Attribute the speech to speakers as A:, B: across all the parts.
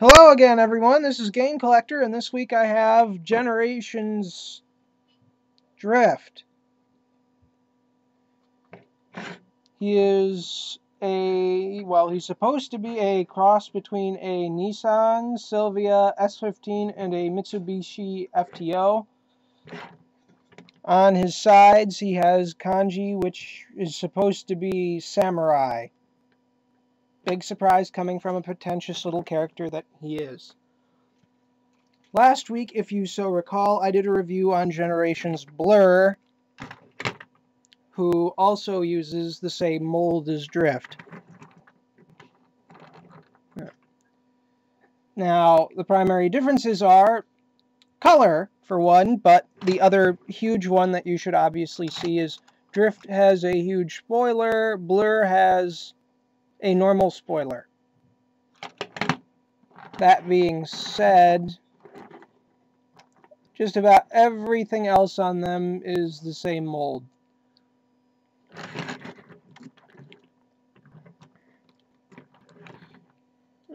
A: Hello again, everyone. This is Game Collector, and this week I have Generations Drift. He is he's supposed to be a cross between a Nissan Silvia S15 and a Mitsubishi FTO. On his sides, he has kanji, which is supposed to be samurai. Big surprise coming from a pretentious little character that he is. Last week, if you so recall, I did a review on Generations Blur, who also uses the same mold as Drift. Now, the primary differences are color, for one, but the other huge one that you should obviously see is Drift has a huge spoiler, Blur has a normal spoiler. That being said, just about everything else on them is the same mold.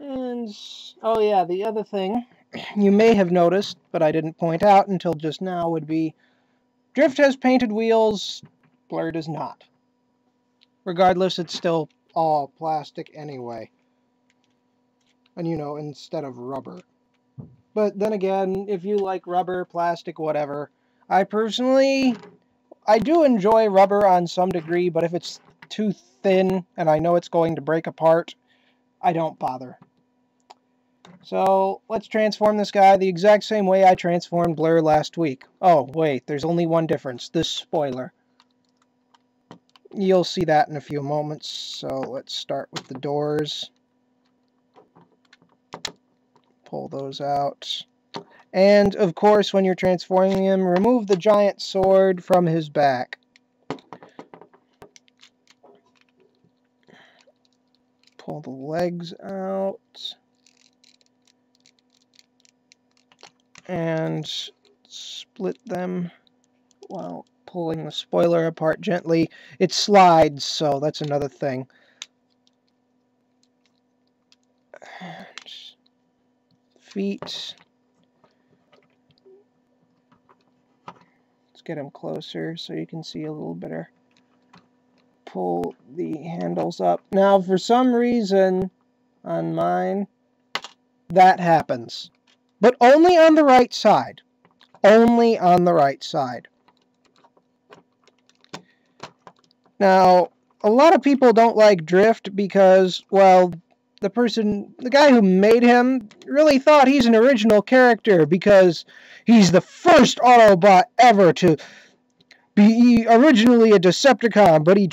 A: And, oh yeah, the other thing you may have noticed, but I didn't point out until just now, would be Drift has painted wheels, Blur does not. Regardless, it's still all plastic anyway. And instead of rubber. But then again, if you like rubber, plastic, whatever, I do enjoy rubber on some degree, but if it's too thin and I know it's going to break apart, I don't bother. So, let's transform this guy the exact same way I transformed Blur last week. Oh, wait, there's only one difference, this spoiler. You'll see that in a few moments, so let's start with the doors. Pull those out. And, of course, when you're transforming him, remove the giant sword from his back. Pull the legs out. And split them while pulling the spoiler apart gently. It slides, so that's another thing. And feet. Let's get them closer so you can see a little better. Pull the handles up. Now, for some reason, on mine, that happens. But only on the right side. Only on the right side. Now, a lot of people don't like Drift because, well, the guy who made him really thought he's an original character because he's the first Autobot ever to be originally a Decepticon, but he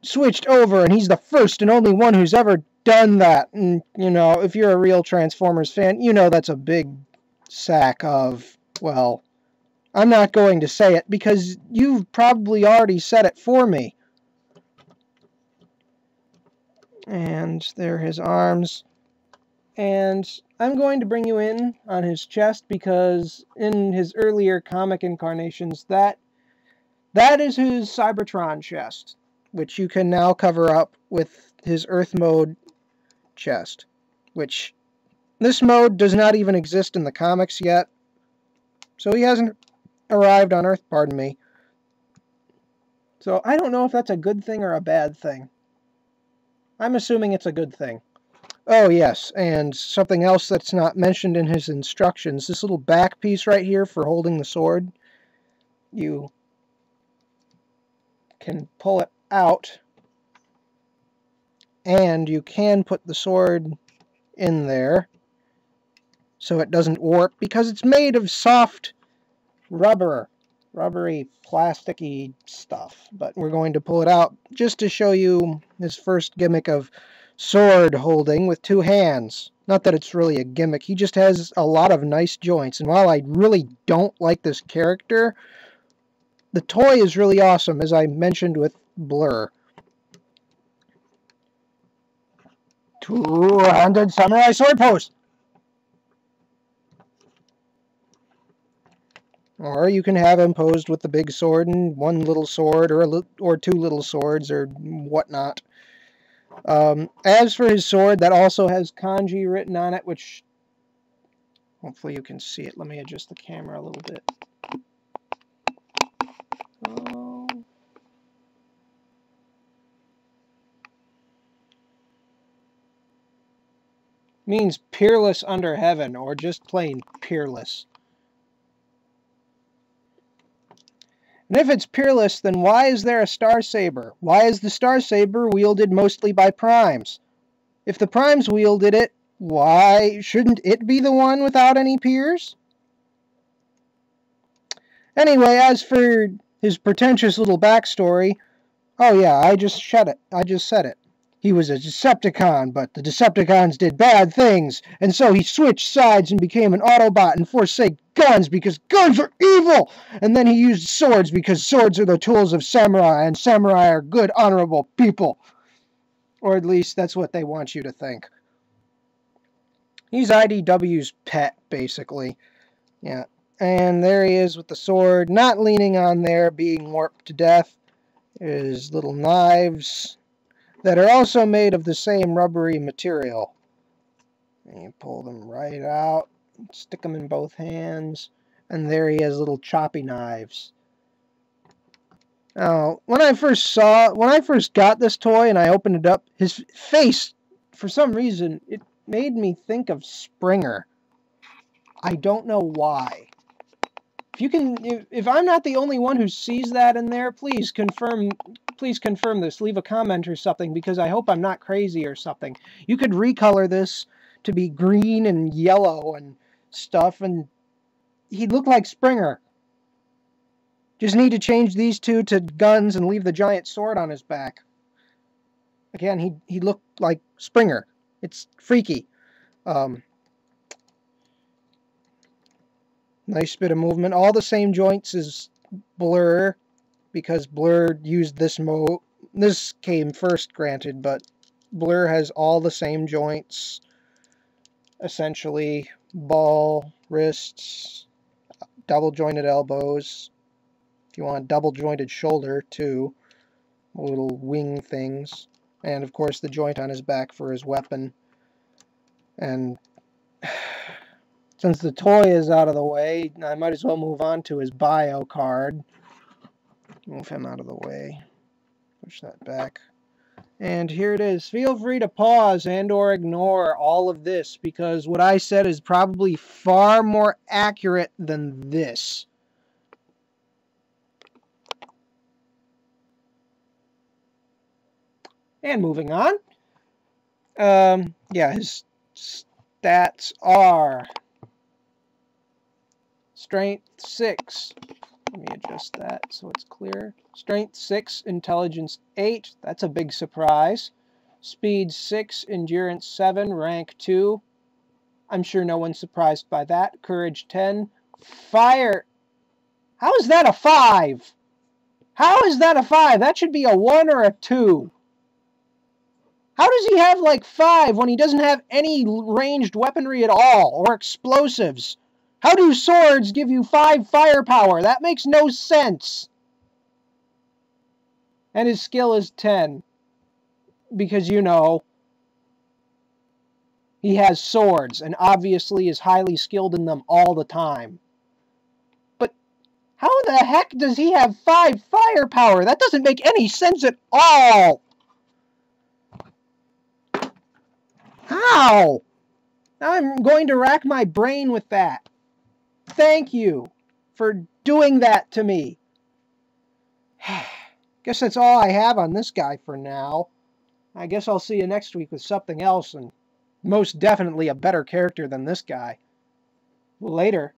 A: switched over and he's the first and only one who's ever done that. And, if you're a real Transformers fan, that's a big sack of, well, I'm not going to say it because you've probably already said it for me. And there are his arms. And I'm going to bring you in on his chest because in his earlier comic incarnations, that is his Cybertron chest, which you can now cover up with his Earth mode chest, which this mode does not even exist in the comics yet, so he hasn't arrived on Earth, pardon me. So I don't know if that's a good thing or a bad thing. I'm assuming it's a good thing. Oh yes, and something else that's not mentioned in his instructions, this little back piece right here for holding the sword, you can pull it out, and you can put the sword in there so it doesn't warp, because it's made of soft rubbery, plasticky stuff. But we're going to pull it out just to show you his first gimmick of sword holding with two hands. Not that it's really a gimmick, he just has a lot of nice joints, and while I really don't like this character, the toy is really awesome, as I mentioned with Blur. Two-handed samurai sword pose! Or you can have him posed with the big sword and one little sword, or two little swords, or whatnot. As for his sword, that also has kanji written on it, which Hopefully you can see it. Let me adjust the camera a little bit. Oh. Means peerless under heaven, or just plain peerless. And if it's peerless, then why is there a Star Saber? Why is the Star Saber wielded mostly by primes? If the primes wielded it, why shouldn't it be the one without any peers? Anyway, as for his pretentious little backstory, oh yeah, I just said it. He was a Decepticon, but the Decepticons did bad things, and so he switched sides and became an Autobot and forsake guns because guns are evil! And then he used swords because swords are the tools of samurai, and samurai are good, honorable people. Or at least that's what they want you to think. He's IDW's pet, basically. Yeah. And there he is with the sword, not leaning on there, being warped to death. His little knives that are also made of the same rubbery material. And you pull them right out, stick them in both hands, and there he has little choppy knives. Now, when I first got this toy and I opened it up, his face, for some reason, it made me think of Springer. I don't know why. If I'm not the only one who sees that in there, please confirm this. Leave a comment or something, because I hope I'm not crazy or something. You could recolor this to be green and yellow and stuff, and he'd look like Springer. Just need to change these two to guns and leave the giant sword on his back. Again, he looked like Springer. It's freaky. Nice bit of movement. All the same joints as Blur, because Blur used this mode. This came first, granted, but Blur has all the same joints. Essentially, ball, wrists, double-jointed elbows. If you want a double-jointed shoulder, too. Little wing things. And, of course, the joint on his back for his weapon. And since the toy is out of the way, I might as well move on to his bio card. Move him out of the way. Push that back. And here it is. Feel free to pause and or ignore all of this, because what I said is probably far more accurate than this. And moving on. Yeah, his stats are Strength 6. Let me adjust that so it's clear. Strength 6, Intelligence 8. That's a big surprise. Speed 6, Endurance 7, Rank 2. I'm sure no one's surprised by that. Courage 10. Fire. How is that a 5? How is that a 5? That should be a 1 or a 2. How does he have like 5 when he doesn't have any ranged weaponry at all, or explosives? How do swords give you 5 firepower? That makes no sense. And his skill is 10. Because, you know, he has swords and obviously is highly skilled in them all the time. But how the heck does he have 5 firepower? That doesn't make any sense at all. How? Now I'm going to rack my brain with that. Thank you for doing that to me. Guess that's all I have on this guy for now. I guess I'll see you next week with something else, and most definitely a better character than this guy. Later.